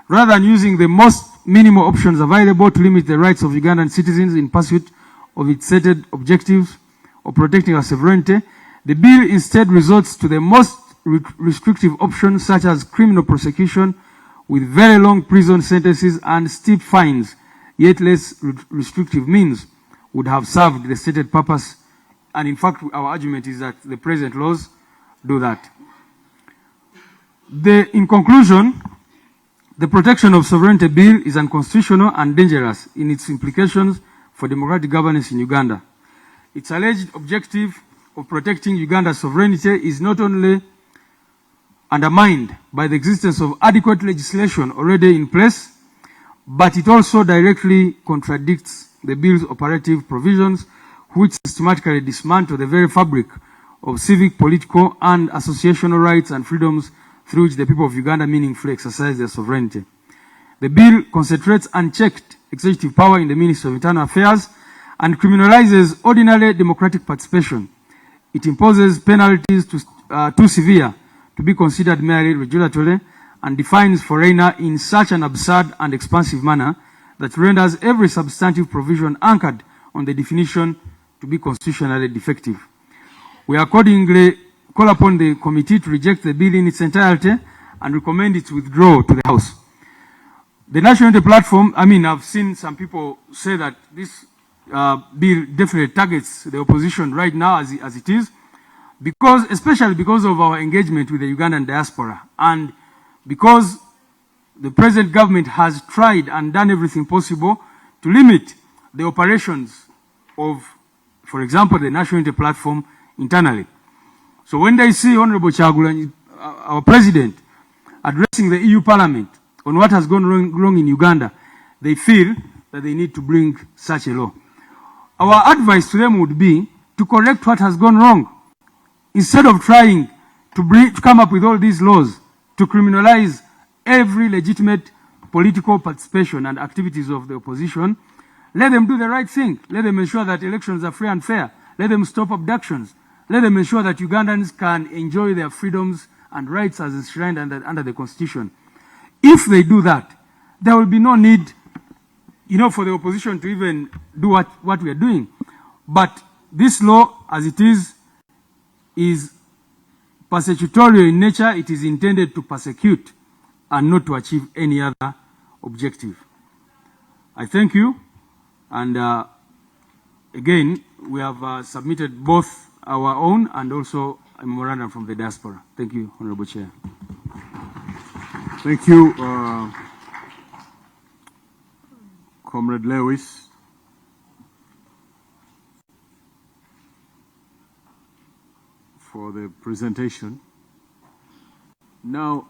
Rather than using the most minimal options available to limit the rights of Ugandan citizens in pursuit of its stated objectives of protecting our sovereignty, the bill instead resorts to the most restrictive options, such as criminal prosecution with very long prison sentences and steep fines. Yet less restrictive means would have served the stated purpose, and in fact our argument is that the present laws do that. In conclusion, the Protection of Sovereignty Bill is unconstitutional and dangerous in its implications for democratic governance in Uganda. Its alleged objective of protecting Uganda's sovereignty is not only undermined by the existence of adequate legislation already in place, but it also directly contradicts the bill's operative provisions, which systematically dismantle the very fabric of civic, political, and associational rights and freedoms through which the people of Uganda meaningfully exercise their sovereignty. The bill concentrates unchecked executive power in the Ministry of Internal Affairs and criminalizes ordinary democratic participation. It imposes penalties too severe to be considered merely regulatory and defines foreigner in such an absurd and expansive manner that renders every substantive provision anchored on the definition to be constitutionally defective. We accordingly call upon the committee to reject the bill in its entirety and recommend its withdrawal to the House. The National Unity Platform, I've seen some people say that this bill definitely targets the opposition right now as it is, especially because of our engagement with the Ugandan diaspora, and because the present government has tried and done everything possible to limit the operations of, for example, the National Unity Platform internally. So when they see Honorable Kyagulanyi, our president, addressing the EU Parliament on what has gone wrong in Uganda, they feel that they need to bring such a law. Our advice to them would be to correct what has gone wrong, instead of trying to come up with all these laws to criminalize every legitimate political participation and activities of the opposition. Let them do the right thing. Let them ensure that elections are free and fair. Let them stop abductions. Let them ensure that Ugandans can enjoy their freedoms and rights as enshrined under the Constitution. If they do that, there will be no need, for the opposition to even do what we are doing. But this law, as it is persecutorial in nature. It is intended to persecute and not to achieve any other objective. I thank you. And again, we have submitted both our own and also a memorandum from the diaspora. Thank you, Honorable Chair. Thank you, Comrade Lewis. For the presentation. Now,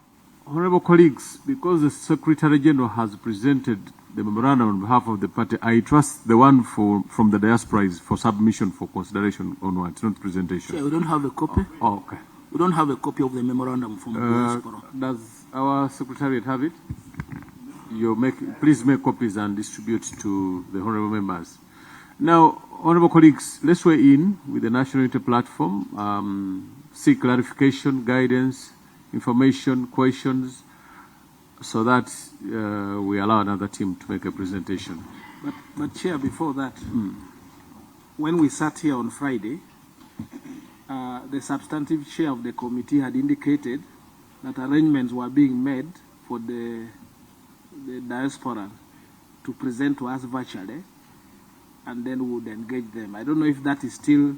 honorable colleagues, because the Secretary General has presented the memorandum on behalf of the party, I trust the one from the diaspora is for submission for consideration onwards, not presentation. Yeah, we don't have a copy. Oh, okay. We don't have a copy of the memorandum from the diaspora. Does our Secretariat have it? Please make copies and distribute to the honorable members. Now, honorable colleagues, let's weigh in with the National Unity Platform, seek clarification, guidance, information, questions, so that we allow another team to make a presentation. But Chair, before that, when we sat here on Friday, the substantive chair of the committee had indicated that arrangements were being made for the diaspora to present to us virtually, and then we would engage them. I don't know if that is still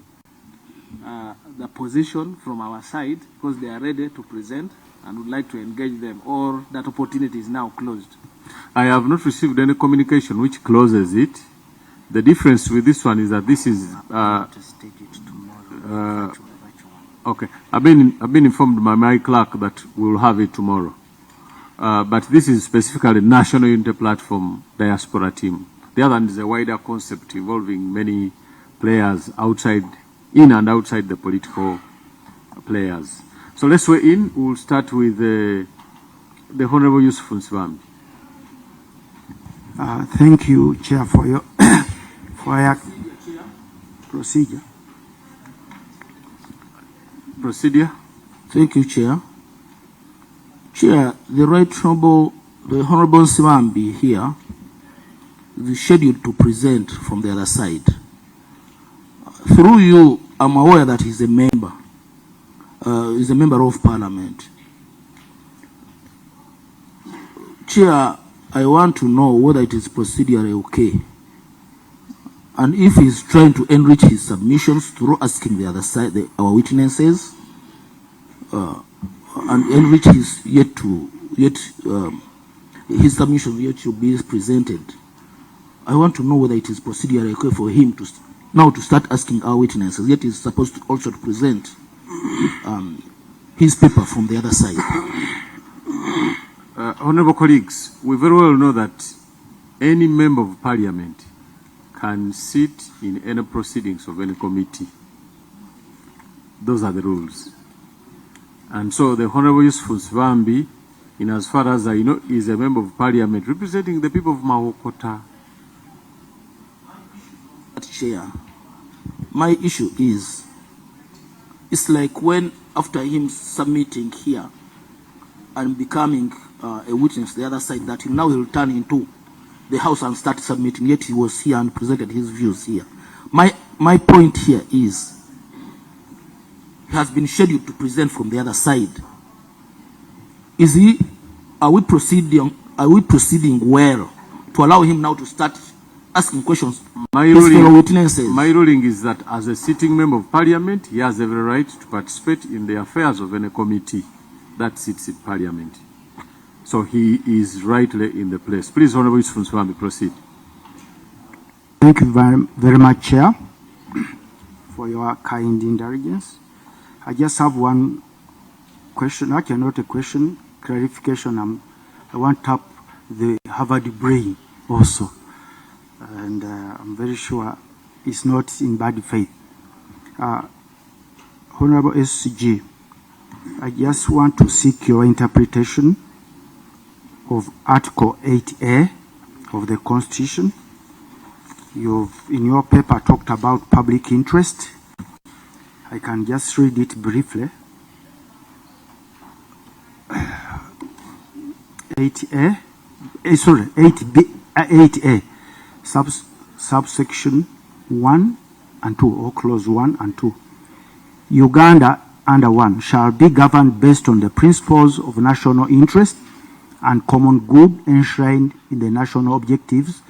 the position from our side, because they are ready to present and would like to engage them, or that opportunity is now closed. I have not received any communication which closes it. The difference with this one is that this is okay. I've been informed by my clerk that we will have it tomorrow. But this is specifically National Unity Platform diaspora team. The other one is a wider concept involving many players in and outside the political players. So let's weigh in. We'll start with the Honorable Yusuf Nsibambi. Thank you, Chair, for your procedure. Procedure. Thank you, Chair. Chair, the Honorable Simambi here is scheduled to present from the other side. Through you, I'm aware that he's a member of Parliament. Chair, I want to know whether it is procedurally okay, and if he's trying to enrich his submissions through asking the other side, our witnesses, and enrich his his submission yet to be presented. I want to know whether it is procedurally okay for him to now to start asking our witnesses, yet he's supposed to also to present his paper from the other side. Honorable colleagues, we very well know that any member of parliament can sit in any proceedings of any committee. Those are the rules. And so the Honorable Yusuf Nsibambi, in as far as I know, is a member of parliament representing the people of Mawokota. Chair, my issue is, it's like when after him submitting here and becoming a witness the other side, that now he'll turn into the house and start submitting, yet he was here and presented his views here. My point here is, he has been scheduled to present from the other side. Are we proceeding well to allow him now to start asking questions? My ruling is that as a sitting member of parliament, he has every right to participate in the affairs of any committee that sits in parliament. So he is rightly in the place. Please, Honorable Yusuf Nsibambi, proceed. Thank you very much, Chair, for your kind indulgence. I just have one question, actually not a question, clarification. I want to tap the Harvard brain also. And I'm very sure it's not in bad faith. Honorable SCG, I just want to seek your interpretation of Article 8A of the Constitution. You've, in your paper, talked about public interest. I can just read it briefly. 8A, 8A, subsection 1 and 2, or clause 1 and 2. Uganda, under 1, shall be governed based on the principles of national interest and common good enshrined in the national objectives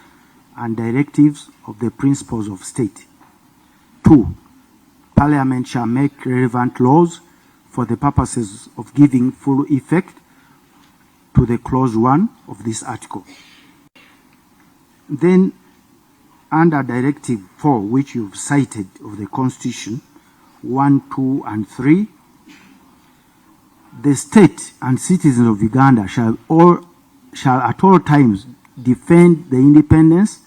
and directives of the principles of state. 2. Parliament shall make relevant laws for the purposes of giving full effect to the clause 1 of this article. Then, under Directive 4, which you've cited of the Constitution, 1, 2, and 3, the state and citizens of Uganda shall at all times defend the independence,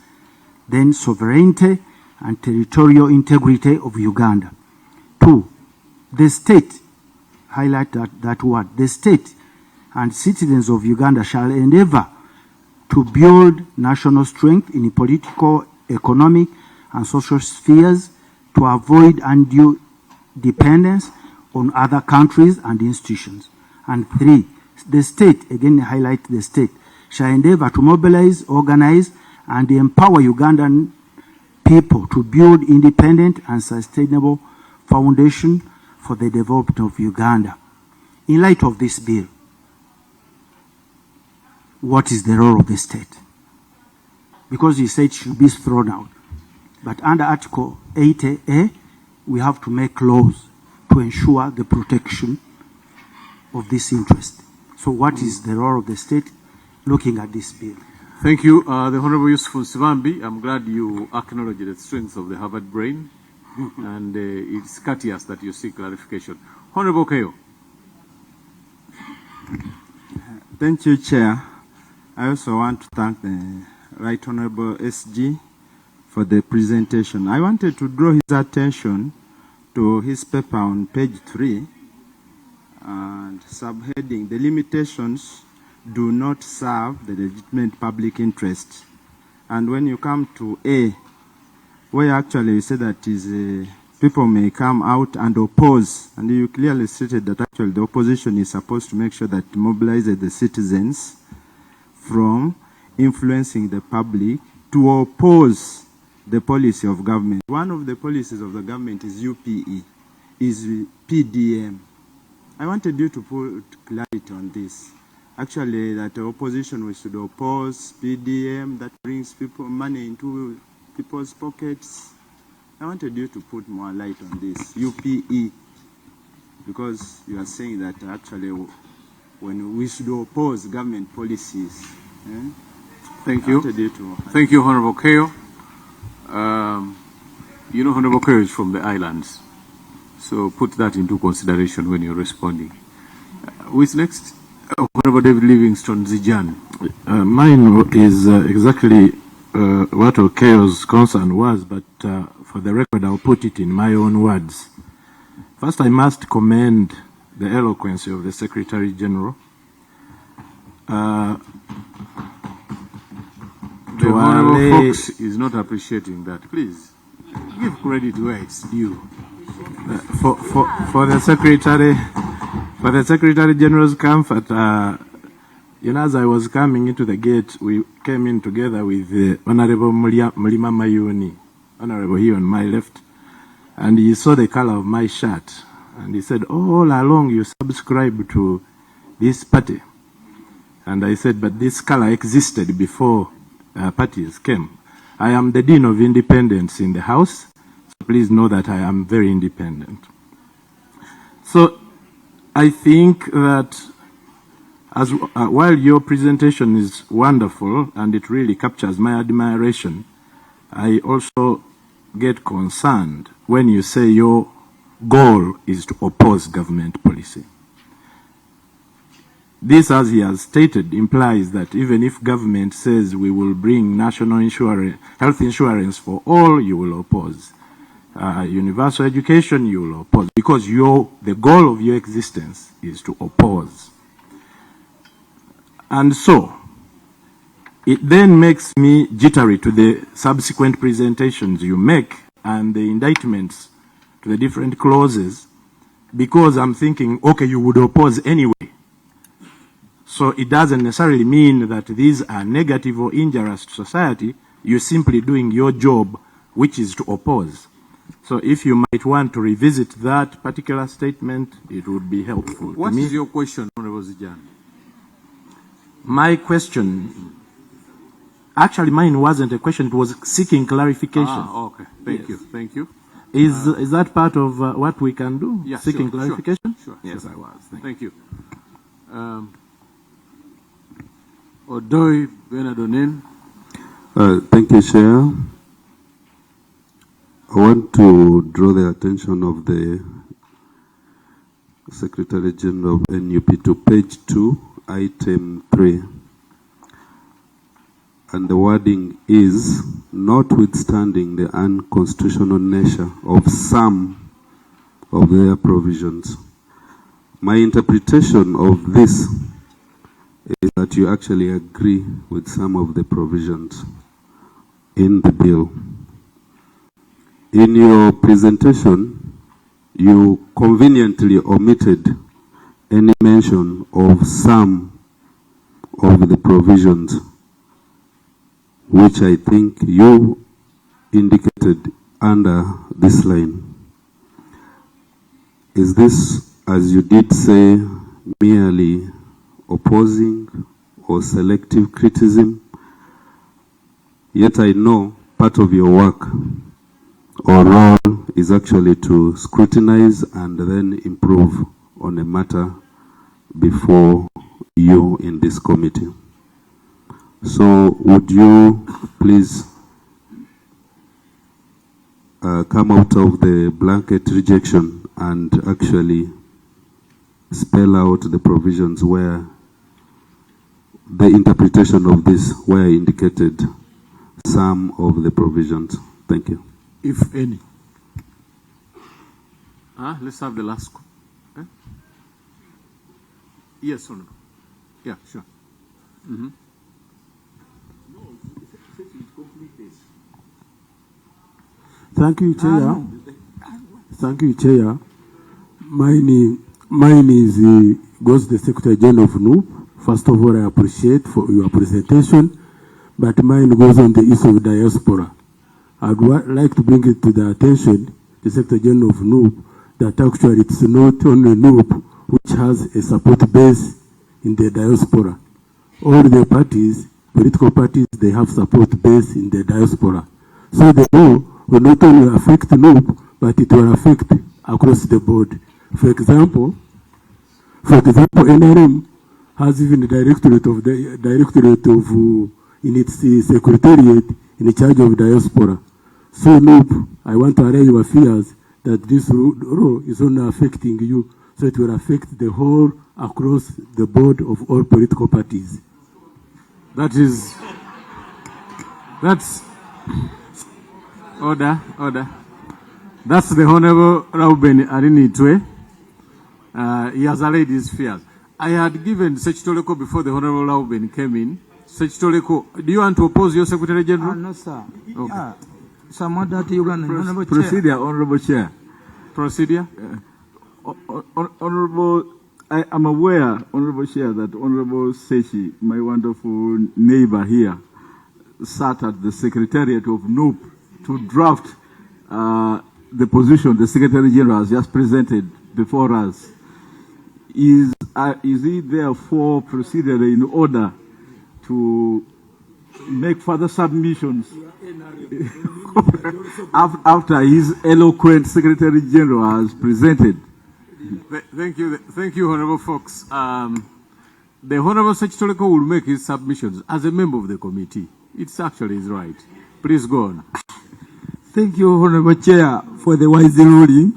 then sovereignty, and territorial integrity of Uganda. 2. The state, highlight that word, the state and citizens of Uganda shall endeavor to build national strength in political, economic, and social spheres to avoid undue dependence on other countries and institutions. And 3, the state, again highlight the state, shall endeavor to mobilize, organize, and empower Ugandan people to build independent and sustainable foundation for the development of Uganda. In light of this bill, what is the role of the state? Because you said it should be thrown out. But under Article 8A, we have to make laws to ensure the protection of this interest. So what is the role of the state looking at this bill? Thank you. The Honorable Yusuf Nsibambi, I'm glad you acknowledge the strength of the Harvard brain, and it's courteous that you seek clarification. Honorable Keyo. Thank you, Chair. I also want to thank the Right Honorable SG for the presentation. I wanted to draw his attention to his paper on page 3 and subheading, the limitations do not serve the legitimate public interest. And when you come to A, where actually you say that is people may come out and oppose. And you clearly stated that actually the opposition is supposed to make sure that it mobilizes the citizens from influencing the public to oppose the policy of government. One of the policies of the government is UPE, is PDM. I wanted you to put clarity on this. Actually, that the opposition we should oppose PDM that brings people money into people's pockets. I wanted you to put more light on this, UPE, because you are saying that actually when we should oppose government policies. Thank you. Thank you, Honorable Keo. You know, Honorable Keo is from the islands, so put that into consideration when you're responding. Who is next? Honorable David Livingston Zijan. Mine is exactly what Okeo's concern was, but for the record, I'll put it in my own words. First, I must commend the eloquence of the Secretary General. The Honorable Fox is not appreciating that. Please, give credit where it's due. For the Secretary General's comfort, you know, as I was coming into the gate, we came in together with Honorable Mulima Mayuni, Honorable here on my left, and he saw the color of my shirt, and he said, all along you subscribe to this party. And I said, but this color existed before parties came. I am the Dean of Independence in the House, so please know that I am very independent. So I think that while your presentation is wonderful and it really captures my admiration, I also get concerned when you say your goal is to oppose government policy. This, as he has stated, implies that even if government says we will bring national insurance, health insurance for all, you will oppose. Universal education, you will oppose, because the goal of your existence is to oppose. And so, it then makes me jittery to the subsequent presentations you make and the indictments to the different clauses, because I'm thinking, okay, you would oppose anyway. So it doesn't necessarily mean that these are negative or injurious to society. You're simply doing your job, which is to oppose. So if you might want to revisit that particular statement, it would be helpful. What is your question, Honorable Zijan? My question, actually mine wasn't a question, it was seeking clarification. Ah, okay. Thank you. Thank you. Is that part of what we can do? Yeah, seeking clarification? Sure. Yes, sure. I was. Thank you. Odoi Benadonen. Thank you, Chair. I want to draw the attention of the Secretary General of NUP to page 2, item 3. And the wording is, notwithstanding the unconstitutional nature of some of their provisions. My interpretation of this is that you actually agree with some of the provisions in the bill. In your presentation, you conveniently omitted any mention of some of the provisions, which I think you indicated under this line. Is this, as you did say, merely opposing or selective criticism? Yet I know part of your work or role is actually to scrutinize and then improve on a matter before you in this committee. So would you please come out of the blanket rejection and actually spell out the provisions where the interpretation of this where indicated some of the provisions. Thank you. If any. Let's have the last one. Okay? Yes or no? Yeah, sure. Mm-hmm. Thank you, Chair. Thank you, Chair. Mine is goes to the Secretary General of NUP. First of all, I appreciate for your presentation, but mine goes on the issue of diaspora. I'd like to bring it to the attention, the Secretary General of NUP, that actually it's not only NUP which has a support base in the diaspora. All the parties, political parties, they have support base in the diaspora. So the law will not only affect NUP, but it will affect across the board. For example, NRM has even a directorate of in its secretariat in charge of diaspora. So NUP, I want to allay your fears that this law is only affecting you, so it will affect the whole across the board of all political parties. That's order. That's the Honorable Rauben Arinitwe. He has allayed his fears. I had given Sechitoleko before the Honorable Rauben came in. Sechitoleko, do you want to oppose your Secretary General? No, sir. Okay. Someone that Uganda. Procedure, Honorable Chair. Procedure? Honorable, I am aware, Honorable Chair, that Honorable Sechi, my wonderful neighbor here, sat at the Secretariat of NUP to draft the position the Secretary General has just presented before us. Is he therefore proceeded in order to make further submissions after his eloquent Secretary General has presented? Thank you, Honorable Fox. The Honorable Sechitoleko will make his submissions as a member of the committee. It's actually his right. Please go on. Thank you, Honorable Chair, for the wise ruling.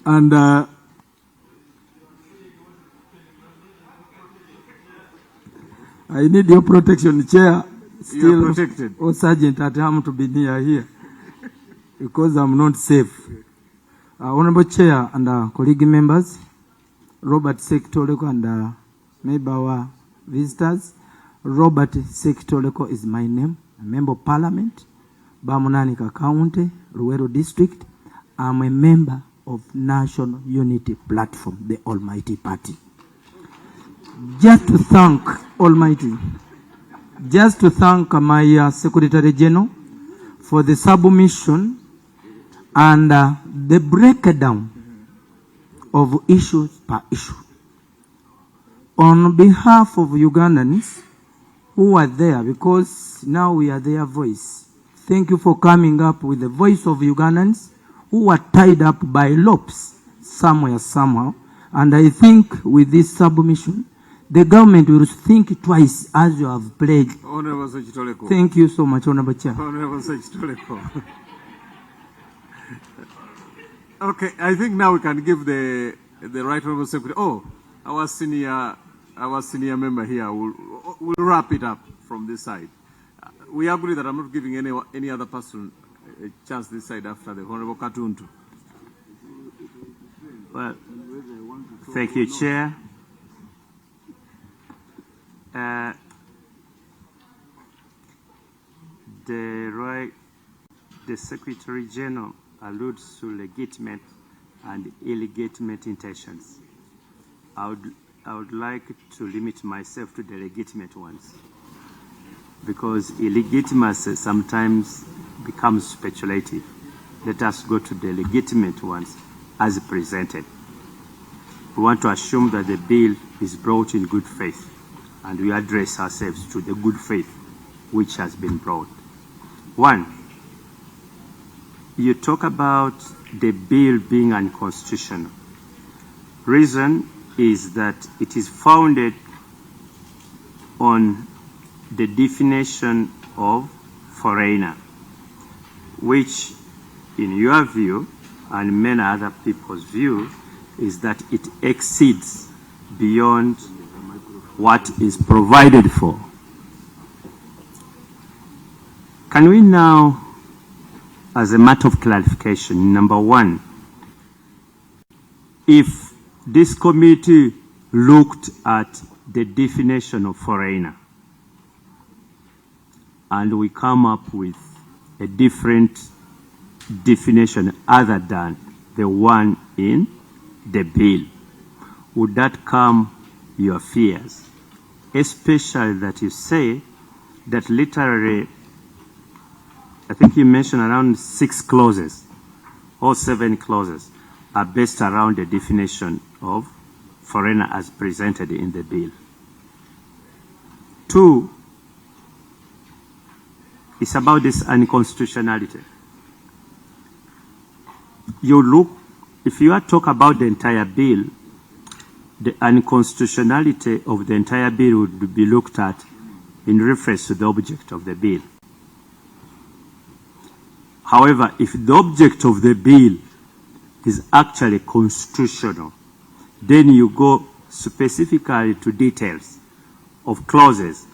And I need your protection, Chair. Still, you are protected. Oh, Sergeant, at home to be near here because I'm not safe. Honorable Chair and colleague members, Robert Sekitoleko and maybe our visitors. Robert Sekitoleko is my name, a member of Parliament, Bamunanika County, Ruwero District. I'm a member of National Unity Platform, the Almighty Party. Just to thank my Secretary General for the submission and the breakdown of issues per issue. On behalf of Ugandans who are there, because now we are their voice, thank you for coming up with the voice of Ugandans who are tied up by loops somewhere, somehow. And I think with this submission, the government will think twice as you have pledged. Honorable Sechitoleko. Thank you so much, Honorable Chair. Honorable Sechitoleko. Okay, I think now we can give the right Honorable Secretary. Oh, our senior member here will wrap it up from this side. We agree that I'm not giving any other person a chance this side after the Honorable Katuntu. Well, thank you, Chair. The Secretary General alludes to legitimate and illegitimate intentions. I would like to limit myself to the legitimate ones, because illegitimacy sometimes becomes speculative. Let us go to the legitimate ones as presented. We want to assume that the bill is brought in good faith, and we address ourselves to the good faith which has been brought. One, you talk about the bill being unconstitutional. Reason is that it is founded on the definition of foreigner, which in your view and many other people's view is that it exceeds beyond what is provided for. Can we now, as a matter of clarification, number one, if this committee looked at the definition of foreigner and we come up with a different definition other than the one in the bill. Would that calm your fears? Especially that you say that literally, I think you mentioned around 6 clauses or 7 clauses are based around the definition of foreigner as presented in the bill. 2 is about this unconstitutionality. You look, if you are talk about the entire bill, the unconstitutionality of the entire bill would be looked at in reference to the object of the bill. However, if the object of the bill is actually constitutional, then you go specifically to details of clauses,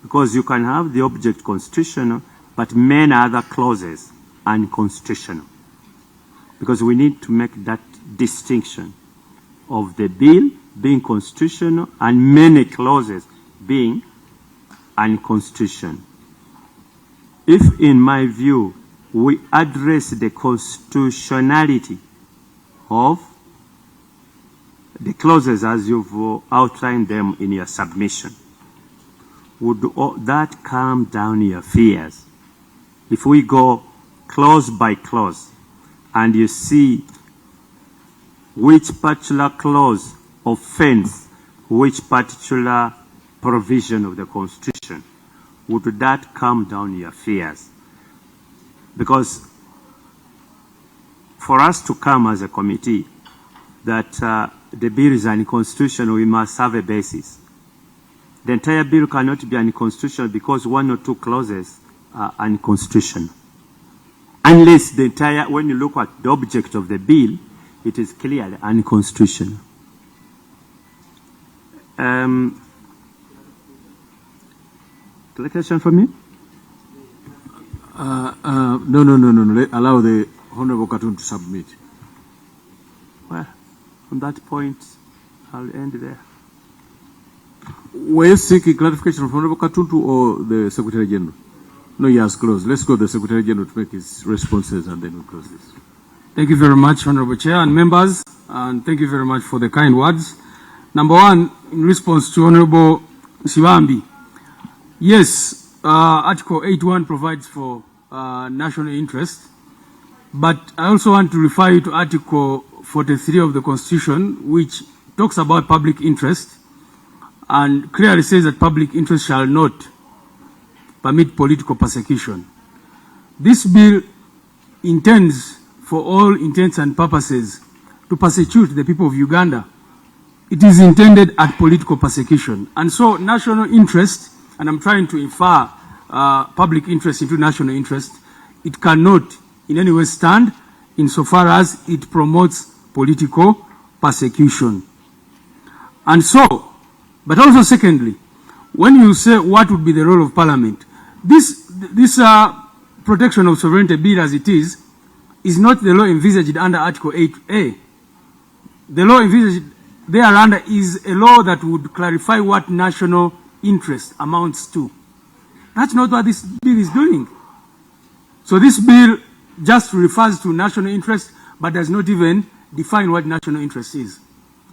because you can have the object constitutional, but many other clauses unconstitutional. Because we need to make that distinction of the bill being constitutional and many clauses being unconstitutional. If, in my view, we address the constitutionality of the clauses as you've outlined them in your submission, would that calm down your fears? If we go clause by clause and you see which particular clause offends which particular provision of the Constitution, would that calm down your fears? Because for us to come as a committee that the bill is unconstitutional, we must have a basis. The entire bill cannot be unconstitutional because 1 or 2 clauses are unconstitutional. Unless the entire, when you look at the object of the bill, it is clearly unconstitutional. Clarification for me? No. Allow the Honorable Katun to submit. Well, on that point, I'll end there. Were you seeking clarification from Honorable Katuntu or the Secretary General? No, he has closed. Let's go to the Secretary General to make his responses and then we'll close this. Thank you very much, Honorable Chair and members, and thank you very much for the kind words. Number one, in response to Honorable Siwambi, yes, Article 81 provides for national interest, but I also want to refer you to Article 43 of the Constitution, which talks about public interest and clearly says that public interest shall not permit political persecution. This bill intends, for all intents and purposes, to persecute the people of Uganda. It is intended at political persecution. And so national interest, and I'm trying to infer public interest into national interest, it cannot in any way stand insofar as it promotes political persecution. And so, but also secondly, when you say what would be the role of Parliament, this protection of sovereignty bill as it is not the law envisaged under Article 8A. The law envisaged thereunder is a law that would clarify what national interest amounts to. That's not what this bill is doing. So this bill just refers to national interest, but does not even define what national interest is.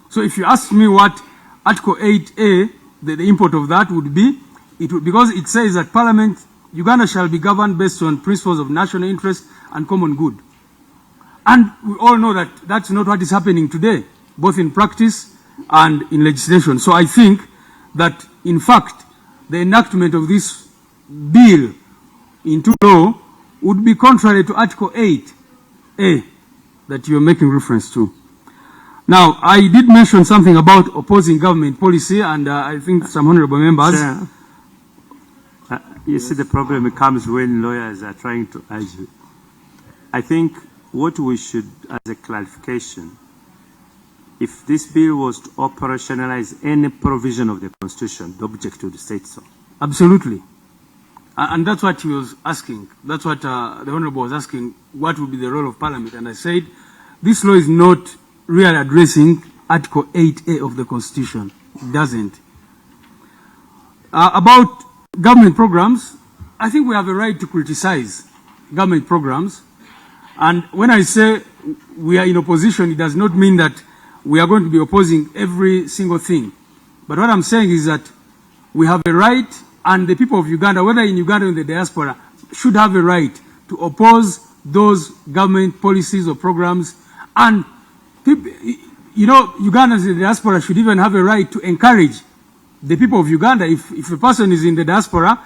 So if you ask me what Article 8A, the import of that would be, because it says that Parliament, Uganda shall be governed based on principles of national interest and common good. And we all know that that's not what is happening today, both in practice and in legislation. So I think that, in fact, the enactment of this bill into law would be contrary to Article 8A that you're making reference to. Now, I did mention something about opposing government policy, and I think some honorable members... Sir, you see, the problem comes when lawyers are trying to argue. I think what we should, as a clarification, if this bill was to operationalize any provision of the Constitution, the object would state so. Absolutely. And that's what he was asking. That's what the Honorable was asking, what would be the role of Parliament. And I said, this law is not really addressing Article 8A of the Constitution. It doesn't. About government programs, I think we have a right to criticize government programs. And when I say we are in opposition, it does not mean that we are going to be opposing every single thing. But what I'm saying is that we have a right, and the people of Uganda, whether in Uganda or in the diaspora, should have a right to oppose those government policies or programs. And people, you know, Ugandans in the diaspora should even have a right to encourage the people of Uganda. If a person is in the diaspora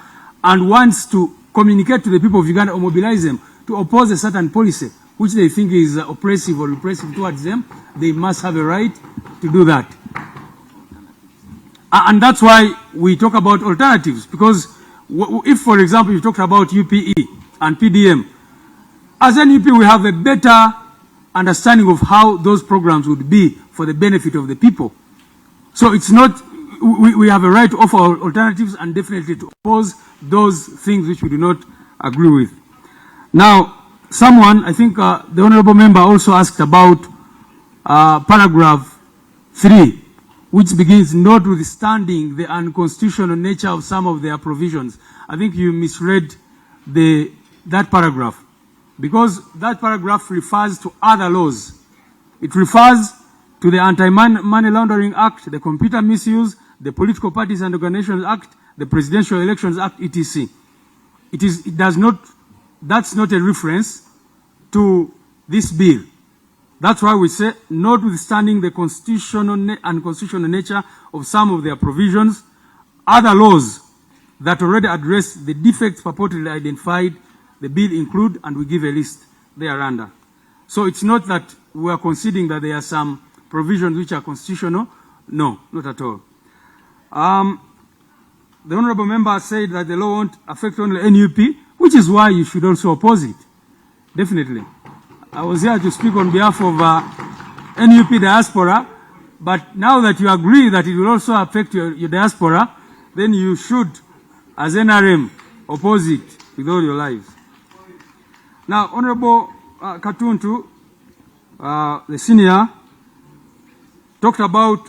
and wants to communicate to the people of Uganda or mobilize them to oppose a certain policy which they think is oppressive or repressive towards them, they must have a right to do that. And that's why we talk about alternatives, because if, for example, you talked about UPE and PDM, as an UP we have a better understanding of how those programs would be for the benefit of the people. So it's not, we have a right to offer alternatives and definitely to oppose those things which we do not agree with. Now, someone, I think the Honorable Member also asked about paragraph 3, which begins, notwithstanding the unconstitutional nature of some of their provisions. I think you misread that paragraph, because that paragraph refers to other laws. It refers to the Anti-Money Laundering Act, the Computer Misuse, the Political Parties and Organizations Act, the Presidential Elections Act, etc. That's not a reference to this bill. That's why we say, notwithstanding the constitutional and unconstitutional nature of some of their provisions, other laws that already address the defects purportedly identified, the bill include, and we give a list thereunder. So it's not that we are conceding that there are some provisions which are constitutional. No, not at all. The Honorable Member said that the law won't affect only NUP, which is why you should also oppose it. Definitely. I was here to speak on behalf of NUP diaspora, but now that you agree that it will also affect your diaspora, then you should, as NRM, oppose it with all your lives. Now, Honorable Katuntu, the senior, talked about,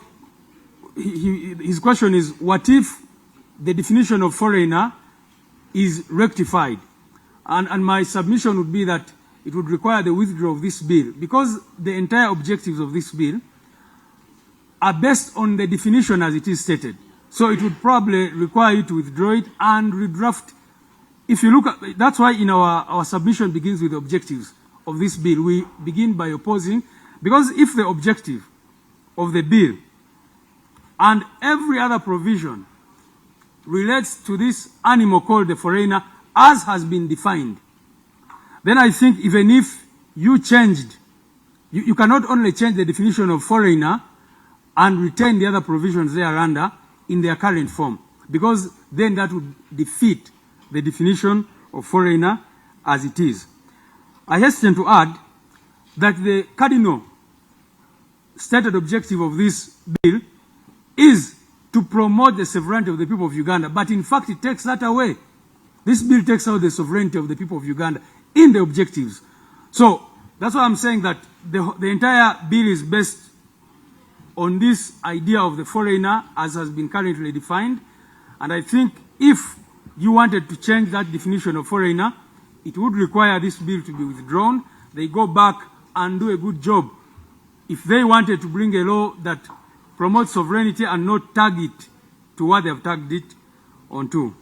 his question is, what if the definition of foreigner is rectified? And my submission would be that it would require the withdrawal of this bill, because the entire objectives of this bill are based on the definition as it is stated. So it would probably require you to withdraw it and redraft. If you look at, that's why in our submission begins with the objectives of this bill. We begin by opposing, because if the objective of the bill and every other provision relates to this animal called the foreigner as has been defined, then I think even if you changed, you cannot only change the definition of foreigner and retain the other provisions thereunder in their current form, because then that would defeat the definition of foreigner as it is. I hasten to add that the cardinal stated objective of this bill is to promote the sovereignty of the people of Uganda, but in fact it takes that away. This bill takes out the sovereignty of the people of Uganda in the objectives. So that's why I'm saying that the entire bill is based on this idea of the foreigner as has been currently defined. And I think if you wanted to change that definition of foreigner, it would require this bill to be withdrawn. They go back and do a good job. If they wanted to bring a law that promotes sovereignty and not tag it to what they have tagged it onto.